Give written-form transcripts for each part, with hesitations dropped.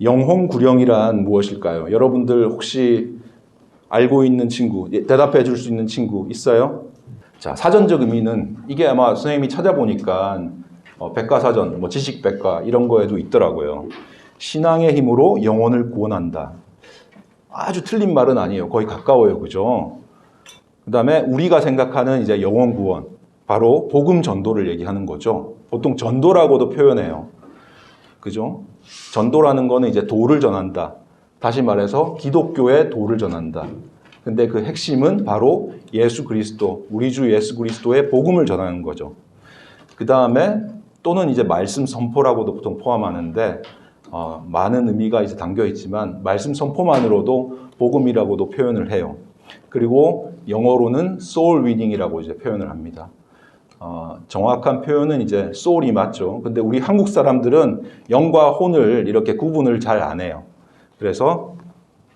영혼구령이란 무엇일까요? 여러분들 혹시 알고 있는 친구, 대답해 줄 수 있는 친구 있어요? 자, 사전적 의미는 이게 아마 선생님이 찾아보니까 백과사전, 지식백과 이런 거에도 있더라고요. 신앙의 힘으로 영혼을 구원한다. 아주 틀린 말은 아니에요. 거의 가까워요. 그죠? 그 다음에 우리가 생각하는 이제 영혼 구원, 바로 복음 전도를 얘기하는 거죠. 보통 전도라고도 표현해요. 그죠? 전도라는 거는 이제 도를 전한다. 다시 말해서 기독교의 도를 전한다. 근데 그 핵심은 바로 예수 그리스도, 우리 주 예수 그리스도의 복음을 전하는 거죠. 그 다음에 또는 이제 말씀 선포라고도 보통 포함하는데 많은 의미가 이제 담겨 있지만 말씀 선포만으로도 복음이라고도 표현을 해요. 그리고 영어로는 soul winning이라고 이제 표현을 합니다. 정확한 표현은 이제 soul이 맞죠. 근데 우리 한국 사람들은 영과 혼을 이렇게 구분을 잘 안 해요. 그래서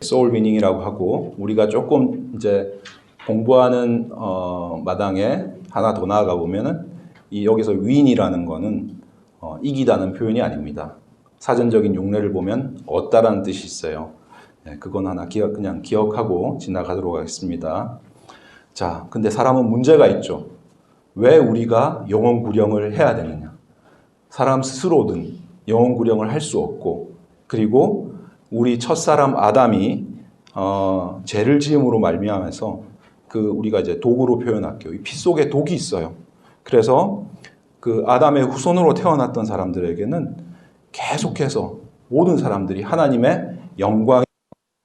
soul winning이라고 하고 우리가 조금 이제 공부하는 마당에 하나 더 나아가 보면은 여기서 win이라는 거는 이기다는 표현이 아닙니다. 사전적인 용례를 보면 얻다라는 뜻이 있어요. 네, 그건 하나 그냥 기억하고 지나가도록 하겠습니다. 자, 근데 사람은 문제가 있죠. 왜 우리가 영혼구령을 해야 되느냐? 사람 스스로든 영혼구령을 할 수 없고, 그리고 우리 첫사람 아담이 죄를 지음으로 말미암아서 우리가 이제 독으로 표현할게요. 이 피 속에 독이 있어요. 그래서 그 아담의 후손으로 태어났던 사람들에게는 계속해서 모든 사람들이 하나님의 영광이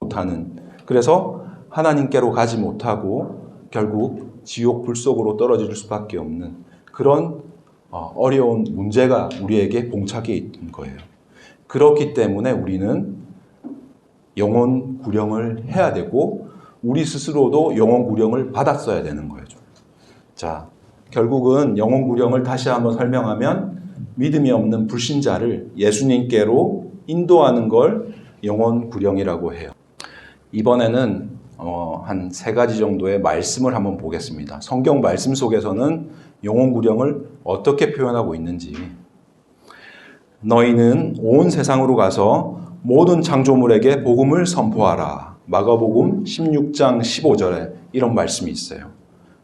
못하는, 그래서 하나님께로 가지 못하고 결국 지옥 불 속으로 떨어질 수밖에 없는 그런 어려운 문제가 우리에게 봉착해 있는 거예요. 그렇기 때문에 우리는 영혼 구령을 해야 되고 우리 스스로도 영혼 구령을 받았어야 되는 거예요. 자, 결국은 영혼 구령을 다시 한번 설명하면 믿음이 없는 불신자를 예수님께로 인도하는 걸 영혼 구령이라고 해요. 이번에는 한 3가지 정도의 말씀을 한번 보겠습니다. 성경 말씀 속에서는 영혼 구령을 어떻게 표현하고 있는지. 너희는 온 세상으로 가서 모든 창조물에게 복음을 선포하라. 마가복음 16장 15절에 이런 말씀이 있어요.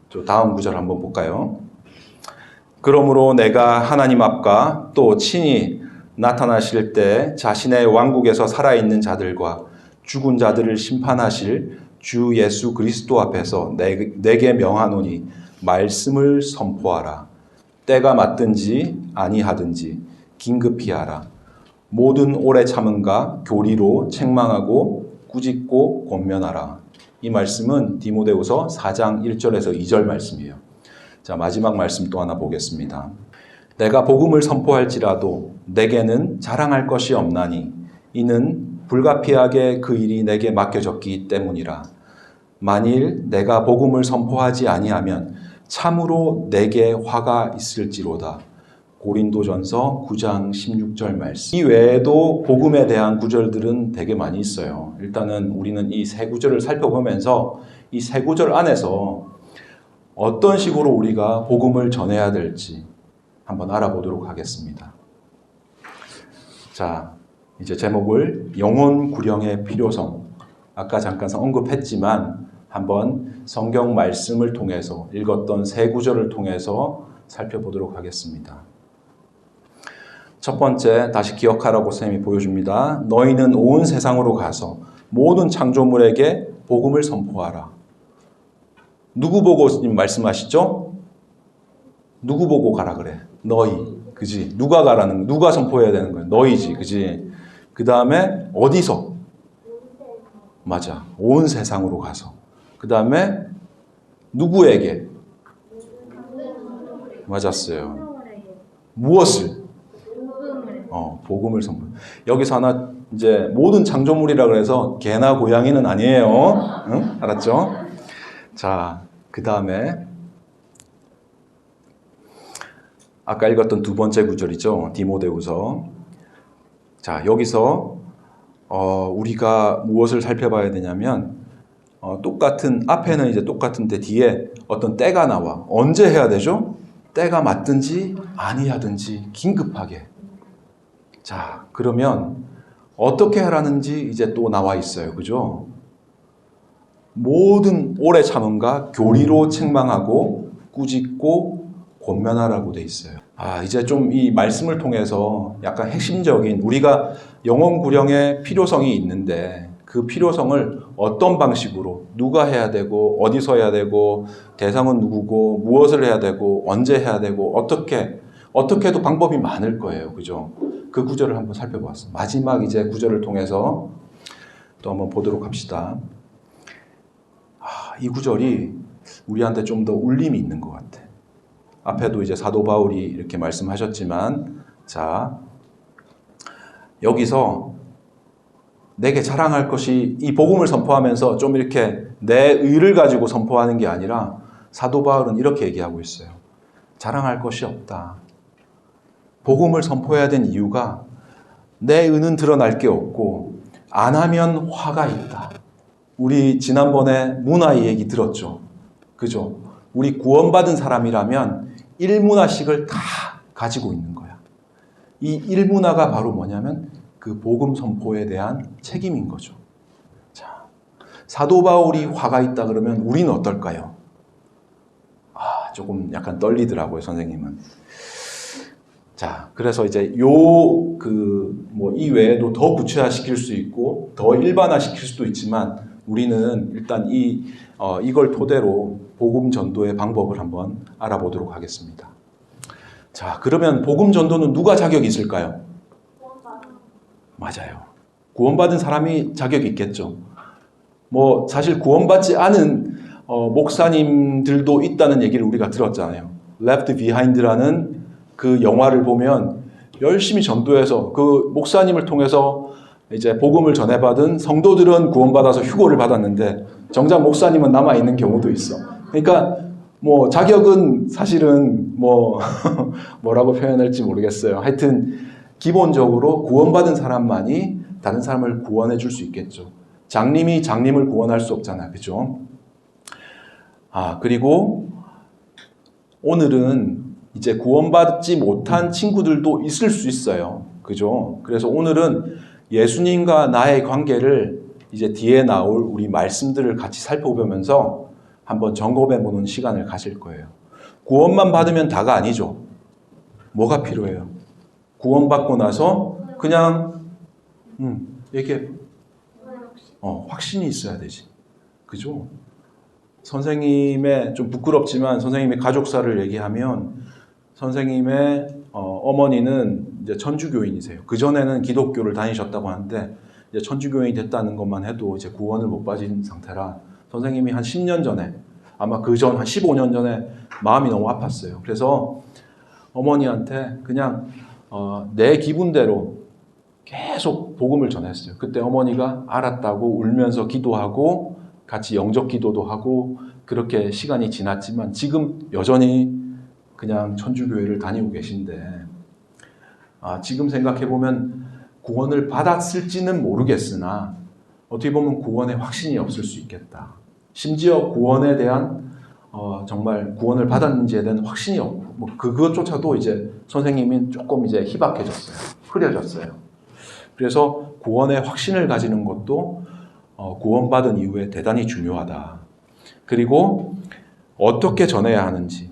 또 다음 구절 한번 볼까요? 그러므로 내가 하나님 앞과 또 친히 나타나실 때 자신의 왕국에서 살아있는 자들과 죽은 자들을 심판하실 주 예수 그리스도 앞에서 내게 명하노니 말씀을 선포하라. 때가 맞든지 아니하든지 긴급히 하라. 모든 오래 참음과 교리로 책망하고 꾸짖고 권면하라. 이 말씀은 디모데후서 4장 1절에서 2절 말씀이에요. 자, 마지막 말씀 또 하나 보겠습니다. 내가 복음을 선포할지라도 내게는 자랑할 것이 없나니 이는 불가피하게 그 일이 내게 맡겨졌기 때문이라. 만일 내가 복음을 선포하지 아니하면 참으로 내게 화가 있을지로다. 고린도전서 9장 16절 말씀. 이 외에도 복음에 대한 구절들은 되게 많이 있어요. 일단은 우리는 이 3구절을 살펴보면서 이 3구절 안에서 어떤 식으로 우리가 복음을 전해야 될지 한번 알아보도록 하겠습니다. 자, 이제 제목을 영혼 구령의 필요성. 아까 잠깐 언급했지만 한번 성경 말씀을 통해서 읽었던 3구절을 통해서 살펴보도록 하겠습니다. 첫 번째, 다시 기억하라고 선생님이 보여줍니다. 너희는 온 세상으로 가서 모든 창조물에게 복음을 선포하라. 누구 보고 말씀하시죠? 누구 보고 가라 그래? 너희. 그지? 누가 가라는, 누가 선포해야 되는 거야? 너희지. 그지? 그 다음에 어디서? 맞아. 온 세상으로 가서. 그 다음에 누구에게? 맞았어요. 무엇을? 복음을 선포. 여기서 하나 이제 모든 창조물이라 그래서 개나 고양이는 아니에요. 응? 알았죠? 자, 그 다음에 아까 읽었던 2번째 구절이죠. 디모데후서. 자, 여기서 우리가 무엇을 살펴봐야 되냐면 똑같은 앞에는 이제 똑같은데 뒤에 어떤 때가 나와. 언제 해야 되죠? 때가 맞든지 아니하든지 긴급하게. 자, 그러면 어떻게 하라는지 이제 또 나와 있어요. 그죠? 모든 오래 참음과 교리로 책망하고 꾸짖고 권면하라고 돼 있어요. 이제 좀 이 말씀을 통해서 약간 핵심적인 우리가 영혼 구령의 필요성이 있는데 그 필요성을 어떤 방식으로 누가 해야 되고 어디서 해야 되고 대상은 누구고 무엇을 해야 되고 언제 해야 되고 어떻게 해도 방법이 많을 거예요. 그죠? 그 구절을 한번 살펴보았습니다. 마지막 이제 구절을 통해서 또 한번 보도록 합시다. 이 구절이 우리한테 좀 더 울림이 있는 것 같아. 앞에도 이제 사도 바울이 이렇게 말씀하셨지만, 자, 여기서 내게 자랑할 것이 이 복음을 선포하면서 좀 이렇게 내 의를 가지고 선포하는 게 아니라 사도 바울은 이렇게 얘기하고 있어요. 자랑할 것이 없다. 복음을 선포해야 된 이유가 내 의는 드러날 게 없고 안 하면 화가 있다. 우리 지난번에 문화의 얘기 들었죠. 그죠? 우리 구원받은 사람이라면 일문화식을 다 가지고 있는 거야. 이 일문화가 바로 뭐냐면 그 복음 선포에 대한 책임인 거죠. 자, 사도 바울이 화가 있다 그러면 우리는 어떨까요? 조금 약간 떨리더라고요, 선생님은. 자, 그래서 이제 이 외에도 더 구체화시킬 수 있고 더 일반화시킬 수도 있지만 우리는 일단 이걸 토대로 복음 전도의 방법을 한번 알아보도록 하겠습니다. 자, 그러면 복음 전도는 누가 자격이 있을까요? 맞아요. 구원받은 사람이 자격이 있겠죠. 사실 구원받지 않은 목사님들도 있다는 얘기를 우리가 들었잖아요. Left Behind라는 그 영화를 보면 열심히 전도해서 그 목사님을 통해서 이제 복음을 전해받은 성도들은 구원받아서 휴고를 받았는데 정작 목사님은 남아있는 경우도 있어. 그러니까 자격은 사실은 뭐라고 표현할지 모르겠어요. 하여튼 기본적으로 구원받은 사람만이 다른 사람을 구원해 줄 수 있겠죠. 장님이 장님을 구원할 수 없잖아요. 그죠? 그리고 오늘은 이제 구원받지 못한 친구들도 있을 수 있어요. 그죠? 그래서 오늘은 예수님과 나의 관계를 이제 뒤에 나올 우리 말씀들을 같이 살펴보면서 한번 점검해 보는 시간을 가질 거예요. 구원만 받으면 다가 아니죠. 뭐가 필요해요? 구원받고 나서 그냥 이렇게 확신이 있어야 되지. 그죠? 선생님의 좀 부끄럽지만 선생님의 가족사를 얘기하면 선생님의 어머니는 이제 천주교인이세요. 그전에는 기독교를 다니셨다고 하는데 이제 천주교인이 됐다는 것만 해도 이제 구원을 못 받은 상태라 선생님이 한 10년 전에 아마 한 15년 전에 마음이 너무 아팠어요. 그래서 어머니한테 그냥 내 기분대로 계속 복음을 전했어요. 그때 어머니가 알았다고 울면서 기도하고 같이 영접 기도도 하고 그렇게 시간이 지났지만 지금 여전히 그냥 천주교회를 다니고 계신데 지금 생각해보면 구원을 받았을지는 모르겠으나 어떻게 보면 구원에 확신이 없을 수 있겠다. 심지어 구원에 대한 정말 구원을 받았는지에 대한 확신이 없고 그것조차도 이제 선생님이 조금 이제 희박해졌어요. 흐려졌어요. 그래서 구원의 확신을 가지는 것도 구원받은 이후에 대단히 중요하다. 그리고 어떻게 전해야 하는지,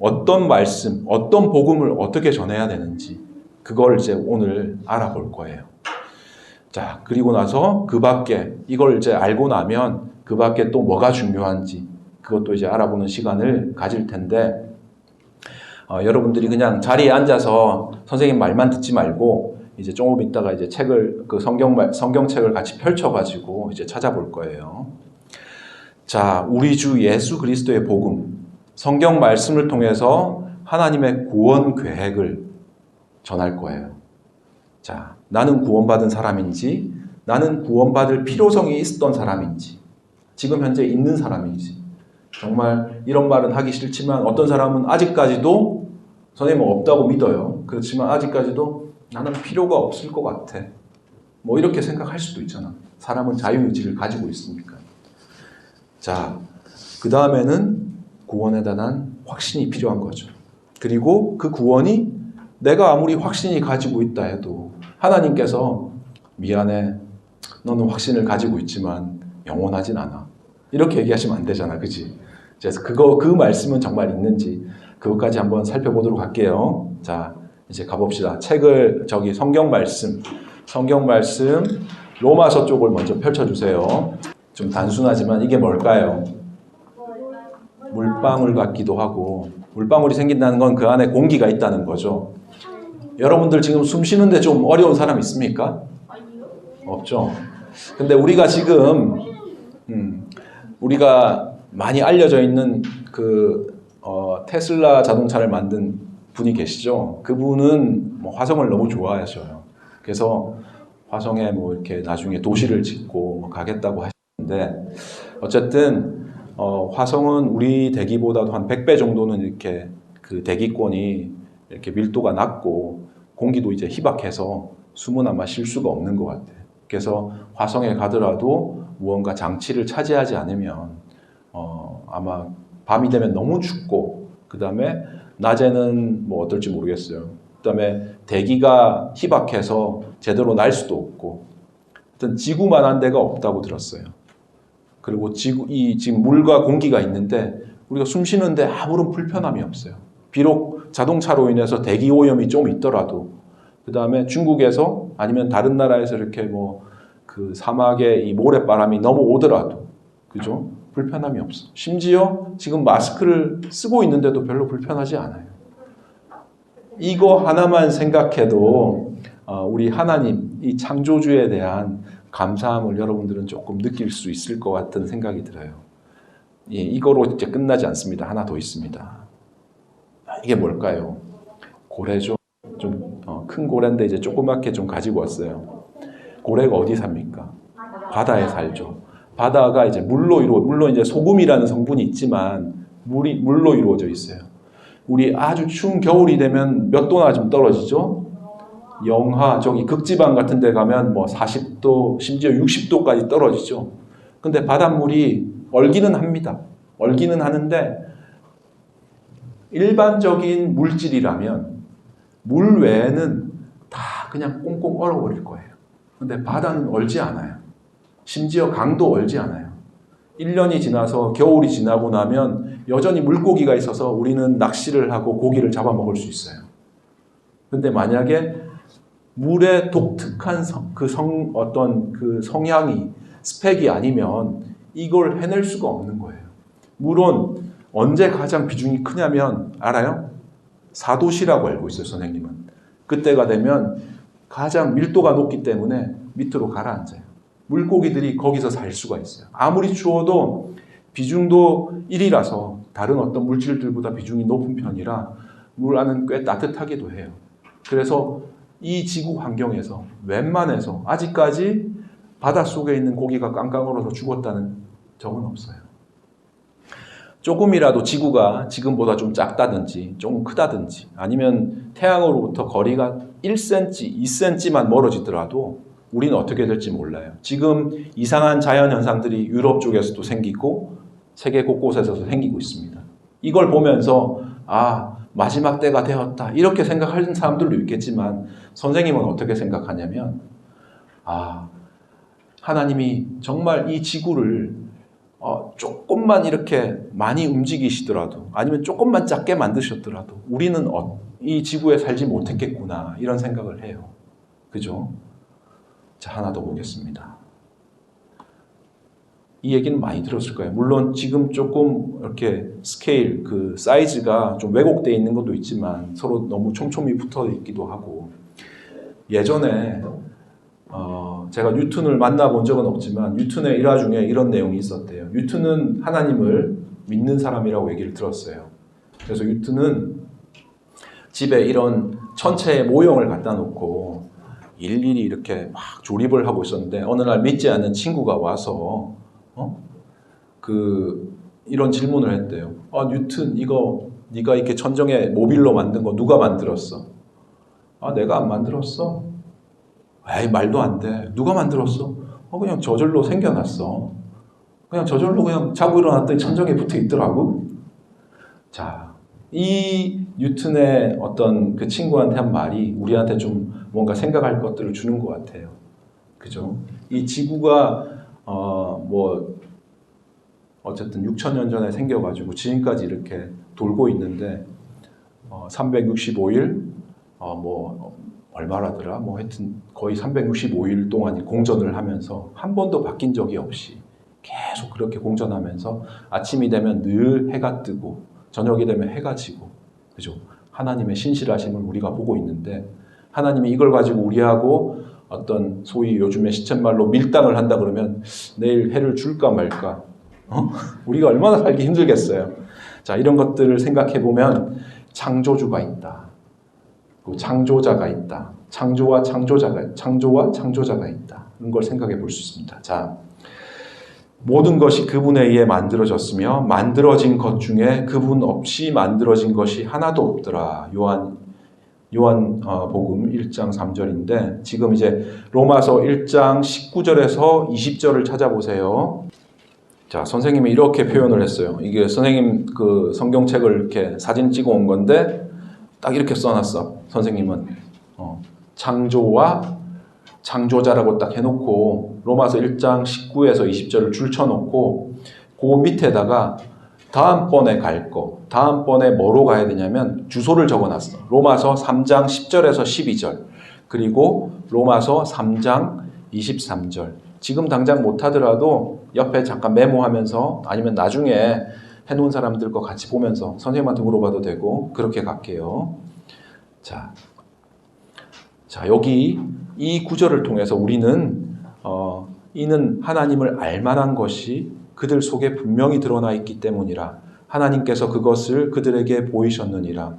어떤 말씀, 어떤 복음을 어떻게 전해야 되는지 그걸 이제 오늘 알아볼 거예요. 자, 그리고 나서 그 밖에 이걸 이제 알고 나면 그 밖에 또 뭐가 중요한지 그것도 이제 알아보는 시간을 가질 텐데 여러분들이 그냥 자리에 앉아서 선생님 말만 듣지 말고 이제 조금 있다가 이제 책을 성경책을 같이 펼쳐가지고 이제 찾아볼 거예요. 자, 우리 주 예수 그리스도의 복음, 성경 말씀을 통해서 하나님의 구원 계획을 전할 거예요. 자, 나는 구원받은 사람인지, 나는 구원받을 필요성이 있었던 사람인지, 지금 현재 있는 사람인지. 정말 이런 말은 하기 싫지만 어떤 사람은 아직까지도 선생님은 없다고 믿어요. 그렇지만 아직까지도 나는 필요가 없을 것 같아. 이렇게 생각할 수도 있잖아. 사람은 자유의지를 가지고 있으니까. 자, 그 다음에는 구원에 대한 확신이 필요한 거죠. 그리고 그 구원이 내가 아무리 확신이 가지고 있다 해도 하나님께서 미안해. 너는 확신을 가지고 있지만 영원하진 않아. 이렇게 얘기하시면 안 되잖아. 그치? 그래서 그 말씀은 정말 있는지 그것까지 한번 살펴보도록 할게요. 자, 이제 가봅시다. 성경 말씀 로마서 쪽을 먼저 펼쳐주세요. 좀 단순하지만 이게 뭘까요? 물방울 같기도 하고, 물방울이 생긴다는 건 그 안에 공기가 있다는 거죠. 여러분들 지금 숨 쉬는데 좀 어려운 사람 있습니까? 없죠. 근데 우리가 지금 우리가 많이 알려져 있는 테슬라 자동차를 만든 분이 계시죠. 그분은 화성을 너무 좋아하셔요. 그래서 화성에 이렇게 나중에 도시를 짓고 가겠다고 하시는데, 어쨌든 화성은 우리 대기보다도 한 100배 정도는 이렇게 그 대기권이 이렇게 밀도가 낮고 공기도 이제 희박해서 숨은 아마 쉴 수가 없는 것 같아요. 그래서 화성에 가더라도 무언가 장치를 차지하지 않으면 아마 밤이 되면 너무 춥고, 그 다음에 낮에는 어떨지 모르겠어요. 그 다음에 대기가 희박해서 제대로 날 수도 없고, 하여튼 지구만한 데가 없다고 들었어요. 그리고 지금 물과 공기가 있는데 우리가 숨 쉬는데 아무런 불편함이 없어요. 비록 자동차로 인해서 대기 오염이 좀 있더라도, 그 다음에 중국에서 아니면 다른 나라에서 이렇게 그 사막에 이 모래바람이 넘어오더라도, 그죠? 불편함이 없어. 심지어 지금 마스크를 쓰고 있는데도 별로 불편하지 않아요. 이거 하나만 생각해도 우리 하나님, 이 창조주에 대한 감사함을 여러분들은 조금 느낄 수 있을 것 같은 생각이 들어요. 이거로 이제 끝나지 않습니다. 하나 더 있습니다. 이게 뭘까요? 고래죠. 좀 큰 고래인데 이제 조그맣게 좀 가지고 왔어요. 고래가 어디 삽니까? 바다에 살죠. 바다가 이제 물론 이제 소금이라는 성분이 있지만 물로 이루어져 있어요. 우리 아주 추운 겨울이 되면 몇 도나 좀 떨어지죠? 영하, 저기 극지방 같은 데 가면 40도, 심지어 60도까지 떨어지죠. 근데 바닷물이 얼기는 합니다. 얼기는 하는데 일반적인 물질이라면 물 외에는 다 그냥 꽁꽁 얼어버릴 거예요. 근데 바다는 얼지 않아요. 심지어 강도 얼지 않아요. 1년이 지나서 겨울이 지나고 나면 여전히 물고기가 있어서 우리는 낚시를 하고 고기를 잡아먹을 수 있어요. 근데 만약에 물의 독특한 어떤 성향이, 스펙이 아니면 이걸 해낼 수가 없는 거예요. 물은 언제 가장 비중이 크냐면 알아요? 4도시라고 알고 있어요, 선생님은. 그때가 되면 가장 밀도가 높기 때문에 밑으로 가라앉아요. 물고기들이 거기서 살 수가 있어요. 아무리 추워도 비중도 1이라서 다른 어떤 물질들보다 비중이 높은 편이라 물 안은 꽤 따뜻하기도 해요. 그래서 이 지구 환경에서 웬만해서 아직까지 바닷속에 있는 고기가 깡깡 얼어서 죽었다는 적은 없어요. 조금이라도 지구가 지금보다 좀 작다든지 좀 크다든지 아니면 태양으로부터 거리가 1cm, 2cm만 멀어지더라도 우리는 어떻게 될지 몰라요. 지금 이상한 자연현상들이 유럽 쪽에서도 생기고 세계 곳곳에서도 생기고 있습니다. 이걸 보면서 마지막 때가 되었다 이렇게 생각하는 사람들도 있겠지만, 선생님은 어떻게 생각하냐면 하나님이 정말 이 지구를 조금만 이렇게 많이 움직이시더라도 아니면 조금만 작게 만드셨더라도 우리는 이 지구에 살지 못했겠구나 이런 생각을 해요. 그죠? 자, 하나 더 보겠습니다. 이 얘기는 많이 들었을 거예요. 물론 지금 조금 이렇게 스케일, 사이즈가 좀 왜곡되어 있는 것도 있지만 서로 너무 촘촘히 붙어 있기도 하고, 예전에 제가 뉴턴을 만나본 적은 없지만 뉴턴의 일화 중에 이런 내용이 있었대요. 뉴턴은 하나님을 믿는 사람이라고 얘기를 들었어요. 그래서 뉴턴은 집에 이런 천체의 모형을 갖다 놓고 일일이 이렇게 막 조립을 하고 있었는데, 어느 날 믿지 않는 친구가 와서 이런 질문을 했대요. 뉴턴, 이거 네가 이렇게 천정에 모빌로 만든 거 누가 만들었어? 내가 안 만들었어. 에이, 말도 안 돼. 누가 만들었어? 그냥 저절로 생겨났어. 그냥 저절로 그냥 자고 일어났더니 천정에 붙어 있더라고. 자, 이 뉴턴의 어떤 그 친구한테 한 말이 우리한테 좀 뭔가 생각할 것들을 주는 것 같아요. 그죠? 이 지구가 어쨌든 6천년 전에 생겨가지고 지금까지 이렇게 돌고 있는데 365일 얼마라더라? 하여튼 거의 365일 동안 공전을 하면서 한 번도 바뀐 적이 없이 계속 그렇게 공전하면서 아침이 되면 늘 해가 뜨고 저녁이 되면 해가 지고, 그죠? 하나님의 신실하심을 우리가 보고 있는데, 하나님이 이걸 가지고 우리하고 어떤 소위 요즘에 시쳇말로 밀당을 한다 그러면 내일 해를 줄까 말까, 우리가 얼마나 살기 힘들겠어요. 자, 이런 것들을 생각해 보면 창조주가 있다. 창조자가 있다. 창조와 창조자가 있다. 이런 걸 생각해 볼 수 있습니다. 자, 모든 것이 그분에 의해 만들어졌으며 만들어진 것 중에 그분 없이 만들어진 것이 하나도 없더라. 요한복음 1장 3절인데 지금 이제 로마서 1장 19절에서 20절을 찾아보세요. 자, 선생님이 이렇게 표현을 했어요. 이게 선생님 그 성경책을 이렇게 사진 찍어 온 건데 딱 이렇게 써놨어. 선생님은 창조와 창조자라고 딱 해놓고 로마서 1장 19에서 20절을 줄쳐놓고 그 밑에다가 다음번에 다음번에 뭐로 가야 되냐면 주소를 적어놨어. 로마서 3장 10절에서 12절 그리고 로마서 3장 23절. 지금 당장 못하더라도 옆에 잠깐 메모하면서 아니면 나중에 해놓은 사람들과 같이 보면서 선생님한테 물어봐도 되고 그렇게 갈게요. 자, 여기 이 구절을 통해서 우리는 이는 하나님을 알만한 것이 그들 속에 분명히 드러나 있기 때문이라. 하나님께서 그것을 그들에게 보이셨느니라.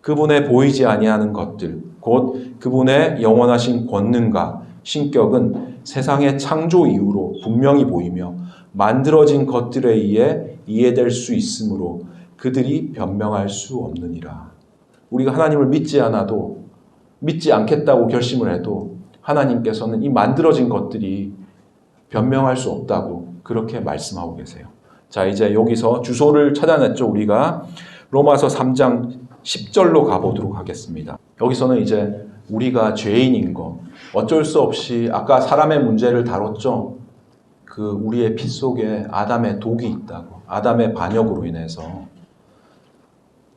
그분의 보이지 아니하는 것들, 곧 그분의 영원하신 권능과 신격은 세상의 창조 이후로 분명히 보이며 만들어진 것들에 의해 이해될 수 있으므로 그들이 변명할 수 없느니라. 우리가 하나님을 믿지 않겠다고 결심을 해도 하나님께서는 이 만들어진 것들이 변명할 수 없다고 그렇게 말씀하고 계세요. 자, 이제 여기서 주소를 찾아냈죠. 우리가 로마서 3장 10절로 가보도록 하겠습니다. 여기서는 이제 우리가 죄인인 거, 어쩔 수 없이 아까 사람의 문제를 다뤘죠. 그 우리의 피 속에 아담의 독이 있다고, 아담의 반역으로 인해서.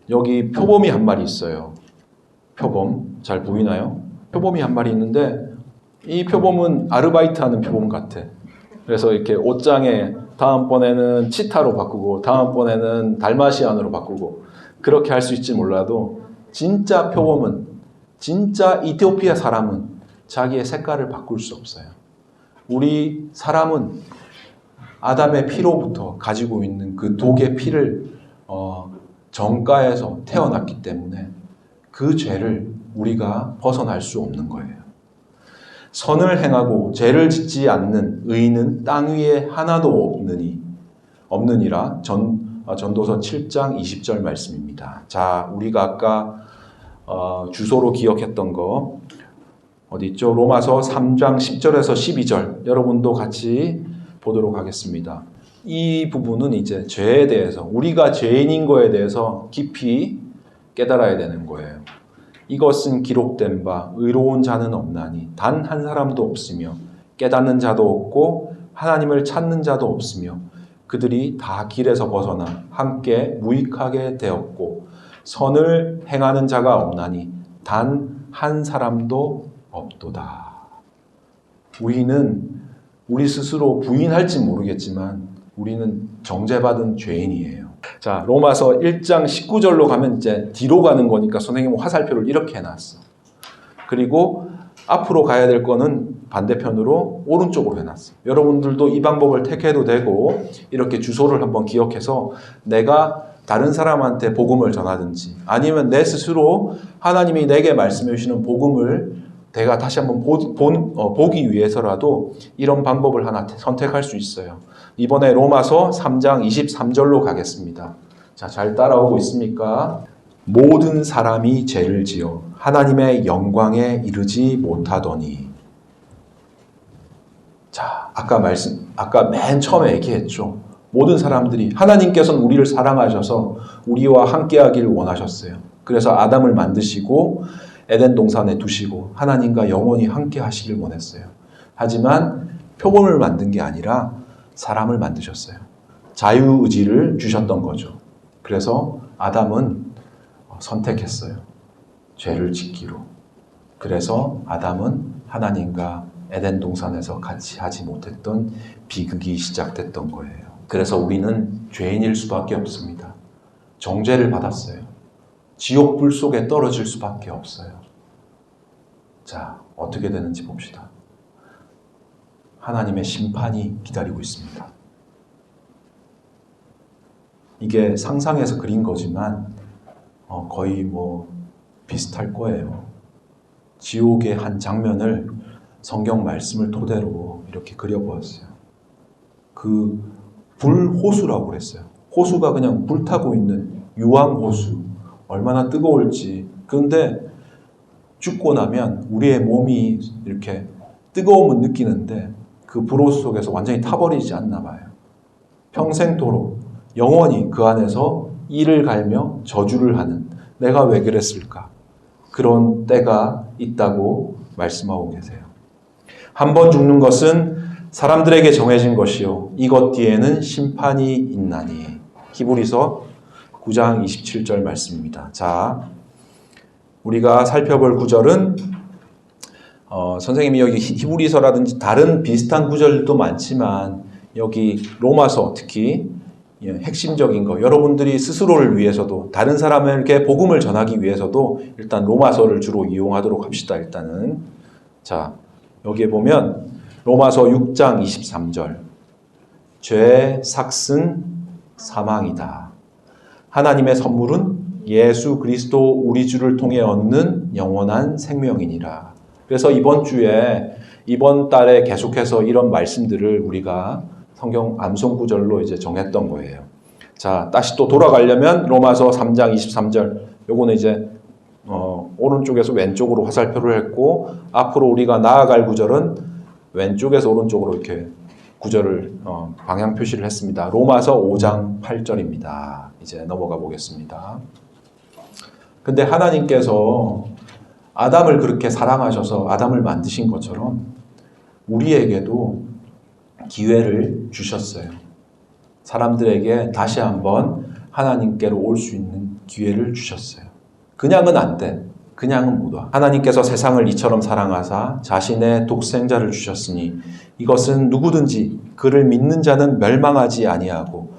여기 표범이 한 마리 있어요. 표범 잘 보이나요? 표범이 한 마리 있는데 이 표범은 아르바이트하는 표범 같아. 그래서 이렇게 옷장에 다음번에는 치타로 바꾸고 다음번에는 달마시안으로 바꾸고 그렇게 할 수 있지 몰라도 진짜 표범은, 진짜 이티오피아 사람은 자기의 색깔을 바꿀 수 없어요. 우리 사람은 아담의 피로부터 가지고 있는 그 독의 피를 정가에서 태어났기 때문에 그 죄를 우리가 벗어날 수 없는 거예요. 선을 행하고 죄를 짓지 않는 의인은 땅 위에 하나도 없느니라. 전도서 7장 20절 말씀입니다. 자, 우리가 아까 주소로 기억했던 거 어디 있죠? 로마서 3장 10절에서 12절 여러분도 같이 보도록 하겠습니다. 이 부분은 이제 죄에 대해서, 우리가 죄인인 거에 대해서 깊이 깨달아야 되는 거예요. 이것은 기록된 바 의로운 자는 없나니 단 한 사람도 없으며 깨닫는 자도 없고 하나님을 찾는 자도 없으며 그들이 다 길에서 벗어나 함께 무익하게 되었고 선을 행하는 자가 없나니 단 한 사람도 없도다. 우리는 우리 스스로 부인할지 모르겠지만 우리는 정죄받은 죄인이에요. 자, 로마서 1장 19절로 가면 이제 뒤로 가는 거니까 선생님은 화살표를 이렇게 해놨어. 그리고 앞으로 가야 될 거는 반대편으로 오른쪽으로 해놨어. 여러분들도 이 방법을 택해도 되고 이렇게 주소를 한번 기억해서 내가 다른 사람한테 복음을 전하든지 아니면 내 스스로 하나님이 내게 말씀해 주시는 복음을 내가 다시 한번 보기 위해서라도 이런 방법을 하나 선택할 수 있어요. 이번에 로마서 3장 23절로 가겠습니다. 자, 잘 따라오고 있습니까? 모든 사람이 죄를 지어 하나님의 영광에 이르지 못하더니. 자, 아까 맨 처음에 얘기했죠. 모든 사람들이, 하나님께서는 우리를 사랑하셔서 우리와 함께하기를 원하셨어요. 그래서 아담을 만드시고 에덴 동산에 두시고 하나님과 영원히 함께 하시길 원했어요. 하지만 표범을 만든 게 아니라 사람을 만드셨어요. 자유의지를 주셨던 거죠. 그래서 아담은 선택했어요. 죄를 짓기로. 그래서 아담은 하나님과 에덴 동산에서 같이 하지 못했던 비극이 시작됐던 거예요. 그래서 우리는 죄인일 수밖에 없습니다. 정죄를 받았어요. 지옥 불 속에 떨어질 수밖에 없어요. 자, 어떻게 되는지 봅시다. 하나님의 심판이 기다리고 있습니다. 이게 상상해서 그린 거지만 거의 비슷할 거예요. 지옥의 한 장면을 성경 말씀을 토대로 이렇게 그려보았어요. 그 불호수라고 그랬어요. 호수가 그냥 불타고 있는 유황호수. 얼마나 뜨거울지. 그런데 죽고 나면 우리의 몸이 이렇게 뜨거움을 느끼는데 그 불호수 속에서 완전히 타버리지 않나 봐요. 평생도록 영원히 그 안에서 이를 갈며 저주를 하는, 내가 왜 그랬을까? 그런 때가 있다고 말씀하고 계세요. 한 번 죽는 것은 사람들에게 정해진 것이요 이것 뒤에는 심판이 있나니. 히브리서 9장 27절 말씀입니다. 자, 우리가 살펴볼 구절은 선생님이 여기 히브리서라든지 다른 비슷한 구절도 많지만 여기 로마서 특히 핵심적인 거, 여러분들이 스스로를 위해서도 다른 사람에게 복음을 전하기 위해서도 일단 로마서를 주로 이용하도록 합시다. 일단은 자, 여기에 보면 로마서 6장 23절 죄의 삭은 사망이다. 하나님의 선물은 예수 그리스도 우리 주를 통해 얻는 영원한 생명이니라. 그래서 이번 달에 계속해서 이런 말씀들을 우리가 성경 암송 구절로 이제 정했던 거예요. 자, 다시 또 돌아가려면 로마서 3장 23절. 요거는 이제 오른쪽에서 왼쪽으로 화살표를 했고 앞으로 우리가 나아갈 구절은 왼쪽에서 오른쪽으로 이렇게 구절을 방향 표시를 했습니다. 로마서 5장 8절입니다. 이제 넘어가 보겠습니다. 근데 하나님께서 아담을 그렇게 사랑하셔서 아담을 만드신 것처럼 우리에게도 기회를 주셨어요. 사람들에게 다시 한번 하나님께로 올 수 있는 기회를 주셨어요. 그냥은 안 돼. 그냥은 못 와. 하나님께서 세상을 이처럼 사랑하사 자신의 독생자를 주셨으니 이것은 누구든지 그를 믿는 자는 멸망하지 아니하고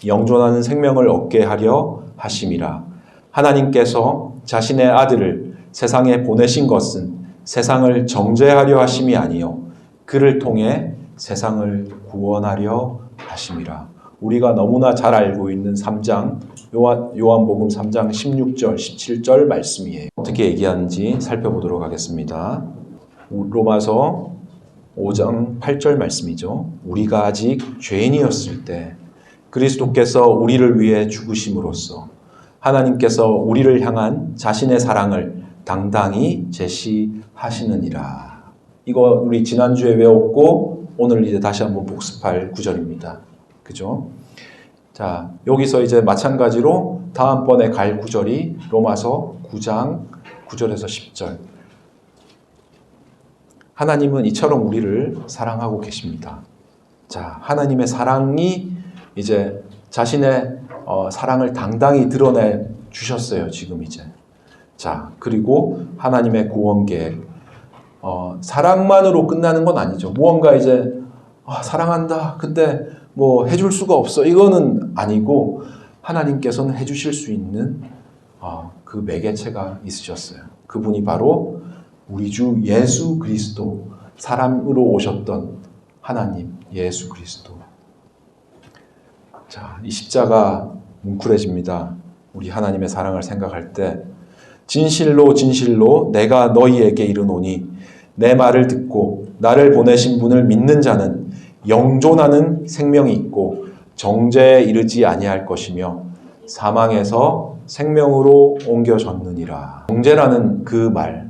영존하는 생명을 얻게 하려 하심이라. 하나님께서 자신의 아들을 세상에 보내신 것은 세상을 정죄하려 하심이 아니요 그를 통해 세상을 구원하려 하심이라. 우리가 너무나 잘 알고 있는 3장 요한복음 3장 16절 17절 말씀이에요. 어떻게 얘기하는지 살펴보도록 하겠습니다. 로마서 5장 8절 말씀이죠. 우리가 아직 죄인이었을 때 그리스도께서 우리를 위해 죽으심으로써 하나님께서 우리를 향한 자신의 사랑을 당당히 제시하시느니라. 이거 우리 지난주에 외웠고 오늘 이제 다시 한번 복습할 구절입니다. 그죠? 자, 여기서 이제 마찬가지로 다음번에 갈 구절이 로마서 9장 9절에서 10절. 하나님은 이처럼 우리를 사랑하고 계십니다. 자, 하나님의 사랑이 이제 자신의 사랑을 당당히 드러내 주셨어요. 지금 이제. 자, 그리고 하나님의 구원 계획. 사랑만으로 끝나는 건 아니죠. 무언가 이제 사랑한다. 근데 뭐 해줄 수가 없어. 이거는 아니고 하나님께서는 해주실 수 있는 그 매개체가 있으셨어요. 그분이 바로 우리 주 예수 그리스도, 사람으로 오셨던 하나님 예수 그리스도. 자, 이 십자가 뭉클해집니다. 우리 하나님의 사랑을 생각할 때 진실로 진실로 내가 너희에게 이르노니 내 말을 듣고 나를 보내신 분을 믿는 자는 영존하는 생명이 있고 정죄에 이르지 아니할 것이며 사망에서 생명으로 옮겨졌느니라. 정죄라는 그 말,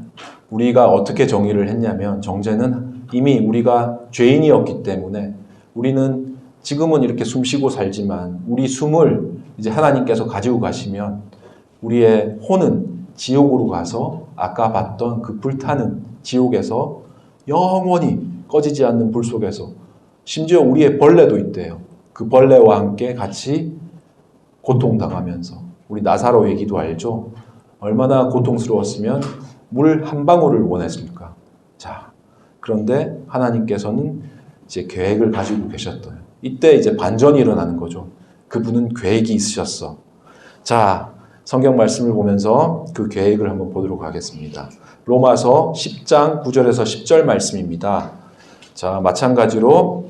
우리가 어떻게 정의를 했냐면 정죄는 이미 우리가 죄인이었기 때문에 우리는 지금은 이렇게 숨 쉬고 살지만 우리 숨을 이제 하나님께서 가지고 가시면 우리의 혼은 지옥으로 가서 아까 봤던 그 불타는 지옥에서 영원히 꺼지지 않는 불 속에서 심지어 우리의 벌레도 있대요. 그 벌레와 함께 같이 고통당하면서 우리 나사로의 기도 알죠? 얼마나 고통스러웠으면 물 한 방울을 원했을까? 자, 그런데 하나님께서는 이제 계획을 가지고 계셨어요. 이때 이제 반전이 일어나는 거죠. 그분은 계획이 있으셨어. 자, 성경 말씀을 보면서 그 계획을 한번 보도록 하겠습니다. 로마서 10장 9절에서 10절 말씀입니다. 자, 마찬가지로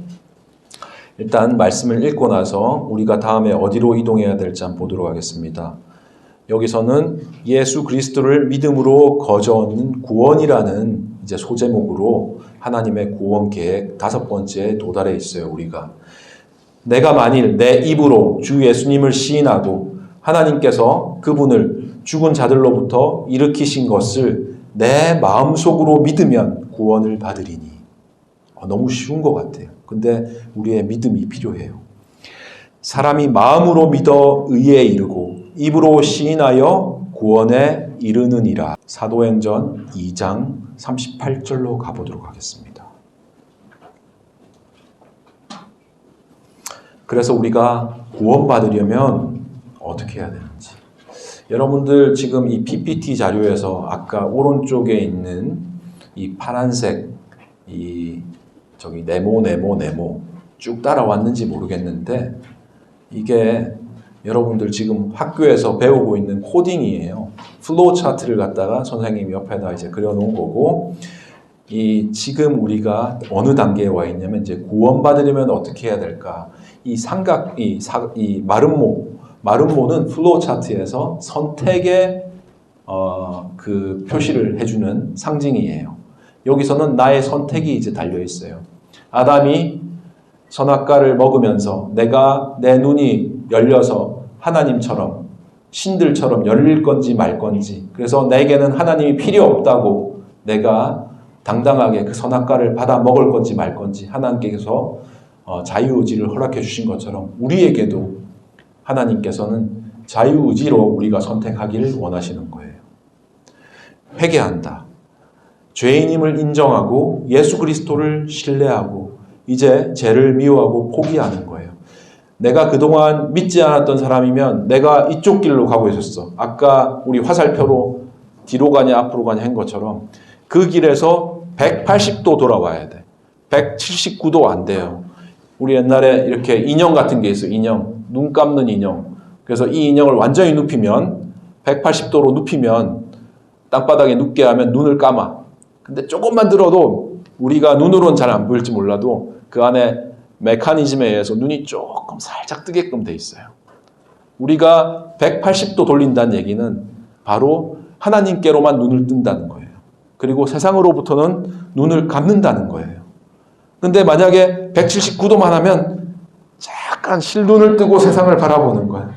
일단 말씀을 읽고 나서 우리가 다음에 어디로 이동해야 될지 한번 보도록 하겠습니다. 여기서는 예수 그리스도를 믿음으로 거저 얻는 구원이라는 이제 소제목으로 하나님의 구원 계획 5번째에 도달해 있어요, 우리가. 내가 만일 내 입으로 주 예수님을 시인하고 하나님께서 그분을 죽은 자들로부터 일으키신 것을 내 마음속으로 믿으면 구원을 받으리니. 너무 쉬운 것 같아요. 근데 우리의 믿음이 필요해요. 사람이 마음으로 믿어 의에 이르고 입으로 시인하여 구원에 이르느니라. 사도행전 2장 38절로 가보도록 하겠습니다. 그래서 우리가 구원받으려면 어떻게 해야 되는지. 여러분들 지금 이 PPT 자료에서 아까 오른쪽에 있는 이 파란색 저기 네모 쭉 따라왔는지 모르겠는데 이게 여러분들 지금 학교에서 배우고 있는 코딩이에요. 플로우 차트를 갖다가 선생님이 옆에다 이제 그려놓은 거고, 지금 우리가 어느 단계에 와 있냐면 이제 구원받으려면 어떻게 해야 될까? 이 마름모는 플로우 차트에서 선택의 그 표시를 해주는 상징이에요. 여기서는 나의 선택이 이제 달려 있어요. 아담이 선악과를 먹으면서 내 눈이 열려서 하나님처럼 신들처럼 열릴 건지 말 건지, 그래서 내게는 하나님이 필요 없다고 내가 당당하게 그 선악과를 받아 먹을 건지 말 건지 하나님께서 자유의지를 허락해 주신 것처럼 우리에게도 하나님께서는 자유의지로 우리가 선택하기를 원하시는 거예요. 회개한다. 죄인임을 인정하고 예수 그리스도를 신뢰하고 이제 죄를 미워하고 포기하는 거예요. 내가 그동안 믿지 않았던 사람이면 내가 이쪽 길로 가고 있었어. 아까 우리 화살표로 뒤로 가냐 앞으로 가냐 한 것처럼 그 길에서 180도 돌아와야 돼. 179도 안 돼요. 우리 옛날에 이렇게 인형 같은 게 있어요. 인형. 눈 감는 인형. 그래서 이 인형을 완전히 눕히면 180도로 눕히면 땅바닥에 눕게 하면 눈을 감아. 근데 조금만 들어도 우리가 눈으로는 잘 안 보일지 몰라도 그 안에 메커니즘에 의해서 눈이 조금 살짝 뜨게끔 돼 있어요. 우리가 180도 돌린다는 얘기는 바로 하나님께로만 눈을 뜬다는 거예요. 그리고 세상으로부터는 눈을 감는다는 거예요. 근데 만약에 179도만 하면 약간 실눈을 뜨고 세상을 바라보는 거예요.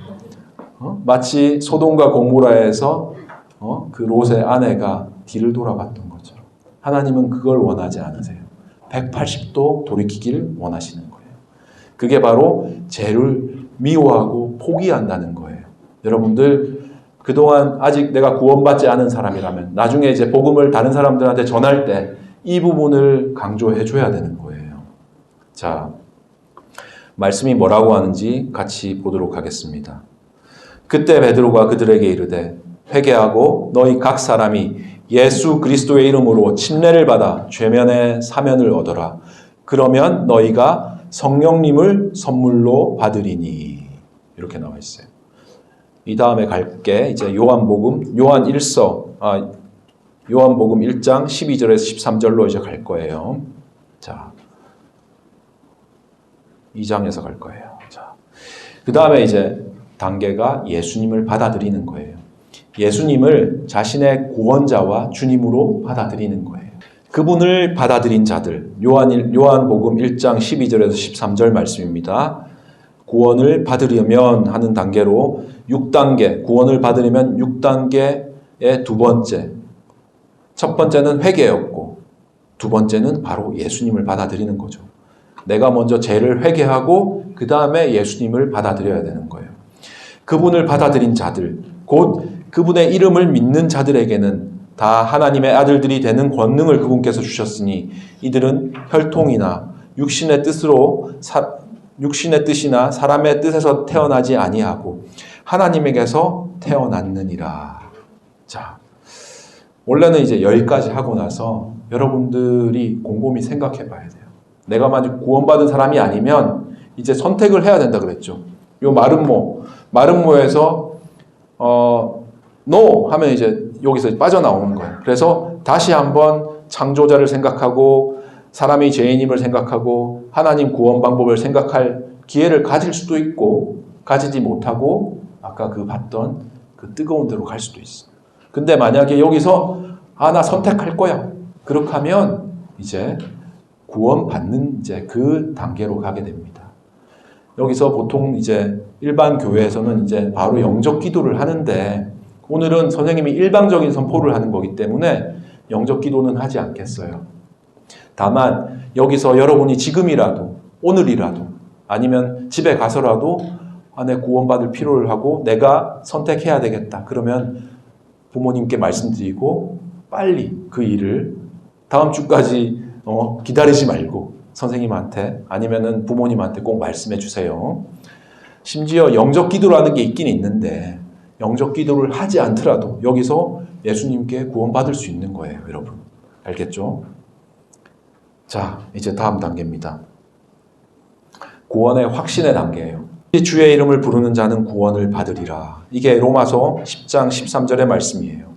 마치 소돔과 고모라에서 그 롯의 아내가 뒤를 돌아봤던 것처럼 하나님은 그걸 원하지 않으세요. 180도 돌이키기를 원하시는 거예요. 그게 바로 죄를 미워하고 포기한다는 거예요. 여러분들 그동안 아직 내가 구원받지 않은 사람이라면 나중에 이제 복음을 다른 사람들한테 전할 때 이 부분을 강조해 줘야 되는 거예요. 자, 말씀이 뭐라고 하는지 같이 보도록 하겠습니다. 그때 베드로가 그들에게 이르되 회개하고 너희 각 사람이 예수 그리스도의 이름으로 침례를 받아 죄면의 사면을 얻어라. 그러면 너희가 성령님을 선물로 받으리니. 이렇게 나와 있어요. 이 다음에 갈게 이제 요한복음 1장 12절에서 13절로 이제 갈 거예요. 자, 2장에서 갈 거예요. 자, 그 다음에 이제 단계가 예수님을 받아들이는 거예요. 예수님을 자신의 구원자와 주님으로 받아들이는 거예요. 그분을 받아들인 자들, 요한복음 1장 12절에서 13절 말씀입니다. 구원을 받으려면 하는 단계로 6단계, 구원을 받으려면 6단계의 두 번째. 첫 번째는 회개였고, 두 번째는 바로 예수님을 받아들이는 거죠. 내가 먼저 죄를 회개하고 그 다음에 예수님을 받아들여야 되는 거예요. 그분을 받아들인 자들, 곧 그분의 이름을 믿는 자들에게는 다 하나님의 아들들이 되는 권능을 그분께서 주셨으니 이들은 혈통이나 육신의 뜻이나 사람의 뜻에서 태어나지 아니하고 하나님에게서 태어났느니라. 자, 원래는 이제 여기까지 하고 나서 여러분들이 곰곰이 생각해 봐야 돼요. 내가 만약 구원받은 사람이 아니면 이제 선택을 해야 된다 그랬죠. 요 마름모에서 no 하면 이제 여기서 빠져나오는 거예요. 그래서 다시 한번 창조자를 생각하고 사람이 죄인임을 생각하고 하나님 구원 방법을 생각할 기회를 가질 수도 있고 가지지 못하고 아까 그 봤던 그 뜨거운 데로 갈 수도 있어. 근데 만약에 여기서 나 선택할 거야. 그렇게 하면 이제 구원받는 이제 그 단계로 가게 됩니다. 여기서 보통 이제 일반 교회에서는 이제 바로 영적 기도를 하는데 오늘은 선생님이 일방적인 선포를 하는 거기 때문에 영적 기도는 하지 않겠어요. 다만 여기서 여러분이 지금이라도 오늘이라도 아니면 집에 가서라도 내 구원받을 필요를 하고 내가 선택해야 되겠다. 그러면 부모님께 말씀드리고 빨리 그 일을 다음 주까지 기다리지 말고 선생님한테 아니면은 부모님한테 꼭 말씀해 주세요. 심지어 영적 기도라는 게 있긴 있는데 영적 기도를 하지 않더라도 여기서 예수님께 구원받을 수 있는 거예요, 여러분. 알겠죠? 자, 이제 다음 단계입니다. 구원의 확신의 단계예요. 주의 이름을 부르는 자는 구원을 받으리라. 이게 로마서 10장 13절의 말씀이에요.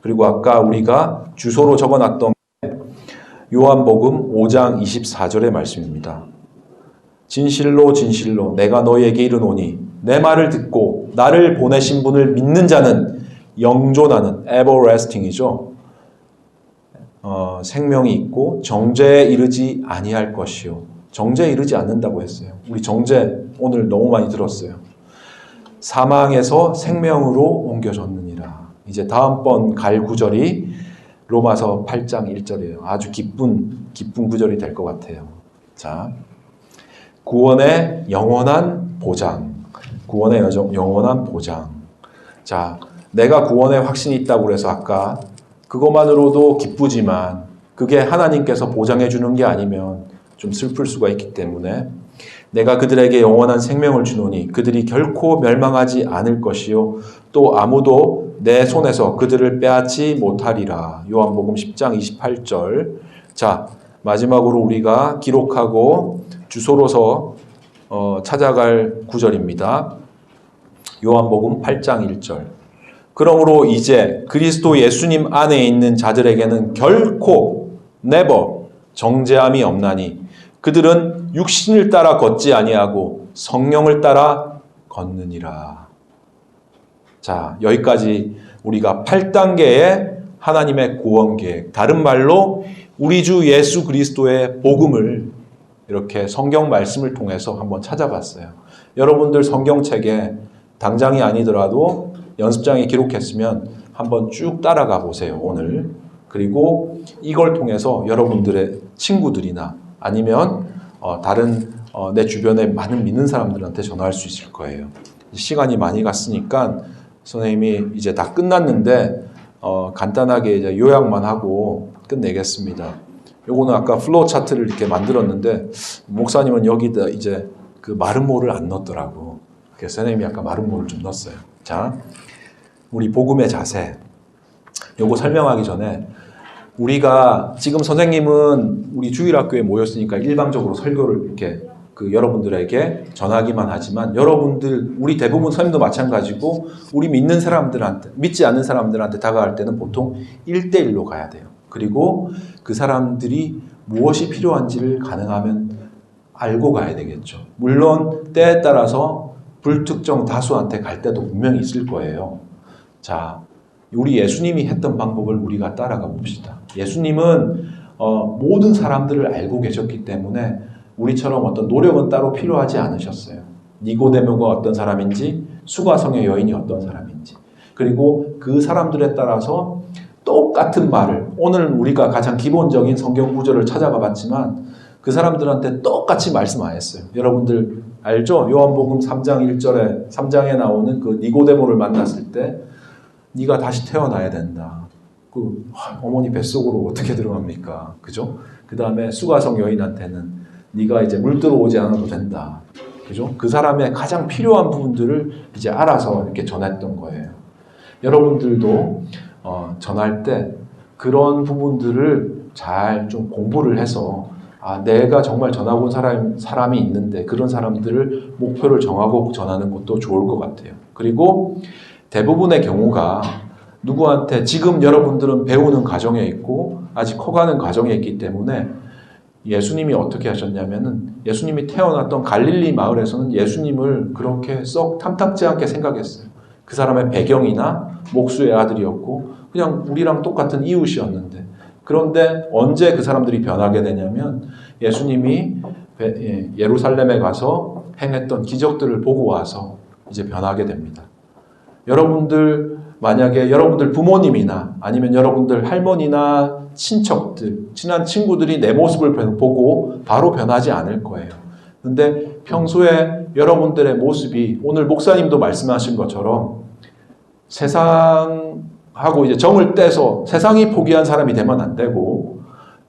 그리고 아까 우리가 주소로 적어놨던 요한복음 5장 24절의 말씀입니다. 진실로 진실로 내가 너희에게 이르노니 내 말을 듣고 나를 보내신 분을 믿는 자는 영존하는 everlasting이죠. 생명이 있고 정죄에 이르지 아니할 것이요. 정죄에 이르지 않는다고 했어요. 우리 정죄 오늘 너무 많이 들었어요. 사망에서 생명으로 옮겨졌느니라. 이제 다음번 갈 구절이 로마서 8장 1절이에요. 아주 기쁜 구절이 될 것 같아요. 자, 구원의 영원한 보장. 구원의 영원한 보장. 자, 내가 구원의 확신이 있다고 그래서 아까 그것만으로도 기쁘지만 그게 하나님께서 보장해 주는 게 아니면 좀 슬플 수가 있기 때문에 내가 그들에게 영원한 생명을 주노니 그들이 결코 멸망하지 않을 것이요 또 아무도 내 손에서 그들을 빼앗지 못하리라. 요한복음 10장 28절. 자, 마지막으로 우리가 기록하고 주소로서 찾아갈 구절입니다. 요한복음 8장 1절. 그러므로 이제 그리스도 예수님 안에 있는 자들에게는 결코 never 정죄함이 없나니 그들은 육신을 따라 걷지 아니하고 성령을 따라 걷느니라. 자, 여기까지 우리가 8단계의 하나님의 구원 계획, 다른 말로 우리 주 예수 그리스도의 복음을 이렇게 성경 말씀을 통해서 한번 찾아봤어요. 여러분들 성경책에 당장이 아니더라도 연습장에 기록했으면 한번 쭉 따라가 보세요, 오늘. 그리고 이걸 통해서 여러분들의 친구들이나 아니면 다른 내 주변에 많은 믿는 사람들한테 전화할 수 있을 거예요. 시간이 많이 갔으니까 선생님이 이제 다 끝났는데 간단하게 이제 요약만 하고 끝내겠습니다. 요거는 아까 플로우 차트를 이렇게 만들었는데 목사님은 여기다 이제 그 마름모를 안 넣었더라고. 그래서 선생님이 아까 마름모를 좀 넣었어요. 자, 우리 복음의 자세. 요거 설명하기 전에 우리가 지금 선생님은 우리 주일학교에 모였으니까 일방적으로 설교를 이렇게 여러분들에게 전하기만 하지만 여러분들 우리 대부분 선생님도 마찬가지고 우리 믿는 사람들한테 믿지 않는 사람들한테 다가갈 때는 보통 1대1로 가야 돼요. 그리고 그 사람들이 무엇이 필요한지를 가능하면 알고 가야 되겠죠. 물론 때에 따라서 불특정 다수한테 갈 때도 분명히 있을 거예요. 자, 우리 예수님이 했던 방법을 우리가 따라가 봅시다. 예수님은 모든 사람들을 알고 계셨기 때문에 우리처럼 어떤 노력은 따로 필요하지 않으셨어요. 니고데모가 어떤 사람인지 수가성의 여인이 어떤 사람인지 그리고 그 사람들에 따라서 똑같은 말을 오늘 우리가 가장 기본적인 성경 구절을 찾아가 봤지만 그 사람들한테 똑같이 말씀 안 했어요. 여러분들 알죠? 요한복음 3장 1절에 3장에 나오는 그 니고데모를 만났을 때 네가 다시 태어나야 된다. 어머니 뱃속으로 어떻게 들어갑니까? 그죠? 그 다음에 수가성 여인한테는 네가 이제 물 들어오지 않아도 된다. 그죠? 그 사람의 가장 필요한 부분들을 이제 알아서 이렇게 전했던 거예요. 여러분들도 전할 때 그런 부분들을 잘 좀 공부를 해서 내가 정말 전하고 온 사람이 있는데 그런 사람들을 목표를 정하고 전하는 것도 좋을 것 같아요. 그리고 대부분의 경우가 누구한테 지금 여러분들은 배우는 과정에 있고 아직 커가는 과정에 있기 때문에 예수님이 어떻게 하셨냐면은 예수님이 태어났던 갈릴리 마을에서는 예수님을 그렇게 썩 탐탁지 않게 생각했어요. 그 사람의 배경이나 목수의 아들이었고 그냥 우리랑 똑같은 이웃이었는데 그런데 언제 그 사람들이 변하게 되냐면 예수님이 예루살렘에 가서 행했던 기적들을 보고 와서 이제 변하게 됩니다. 여러분들 만약에 여러분들 부모님이나 아니면 여러분들 할머니나 친척들, 친한 친구들이 내 모습을 보고 바로 변하지 않을 거예요. 근데 평소에 여러분들의 모습이 오늘 목사님도 말씀하신 것처럼 세상하고 이제 정을 떼서 세상이 포기한 사람이 되면 안 되고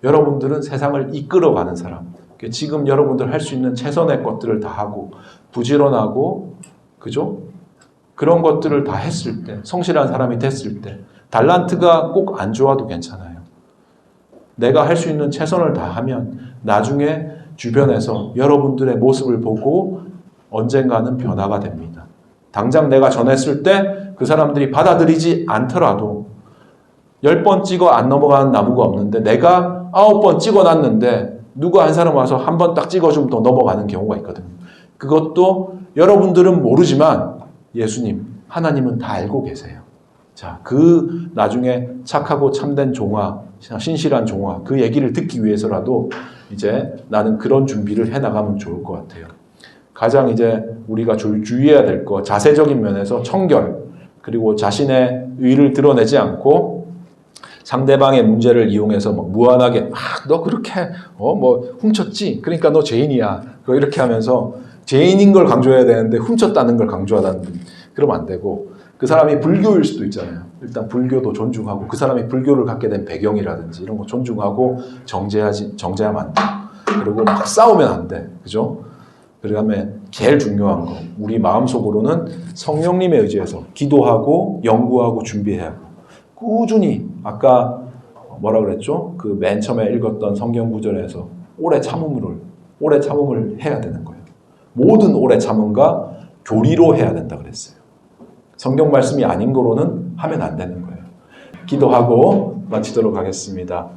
여러분들은 세상을 이끌어가는 사람. 지금 여러분들 할 수 있는 최선의 것들을 다 하고 부지런하고 그죠? 그런 것들을 다 했을 때 성실한 사람이 됐을 때 달란트가 꼭 안 좋아도 괜찮아요. 내가 할 수 있는 최선을 다하면 나중에 주변에서 여러분들의 모습을 보고 언젠가는 변화가 됩니다. 당장 내가 전했을 때 그 사람들이 받아들이지 않더라도 10번 찍어 안 넘어가는 나무가 없는데 내가 9번 찍어놨는데 누가 한 사람 와서 한 번 딱 찍어주면 또 넘어가는 경우가 있거든요. 그것도 여러분들은 모르지만 예수님, 하나님은 다 알고 계세요. 자, 그 나중에 착하고 참된 종아, 신실한 종아, 그 얘기를 듣기 위해서라도 이제 나는 그런 준비를 해나가면 좋을 것 같아요. 가장 이제 우리가 주의해야 될 거, 자세적인 면에서 청결, 그리고 자신의 의를 드러내지 않고 상대방의 문제를 이용해서 막 무한하게 너 그렇게 훔쳤지? 그러니까 너 죄인이야. 이렇게 하면서 죄인인 걸 강조해야 되는데 훔쳤다는 걸 강조하다는 그러면 안 되고 그 사람이 불교일 수도 있잖아요. 일단 불교도 존중하고 그 사람이 불교를 갖게 된 배경이라든지 이런 거 존중하고 정죄하면 안 돼. 그리고 막 싸우면 안 돼. 그죠? 그 다음에 제일 중요한 거 우리 마음속으로는 성령님에 의지해서 기도하고 연구하고 준비해야 하고 꾸준히 아까 뭐라 그랬죠? 그 맨 처음에 읽었던 성경 구절에서 오래 참음을 해야 되는 거예요. 모든 오래 참음과 교리로 해야 된다 그랬어요. 성경 말씀이 아닌 거로는 하면 안 되는 거예요. 기도하고 마치도록 하겠습니다.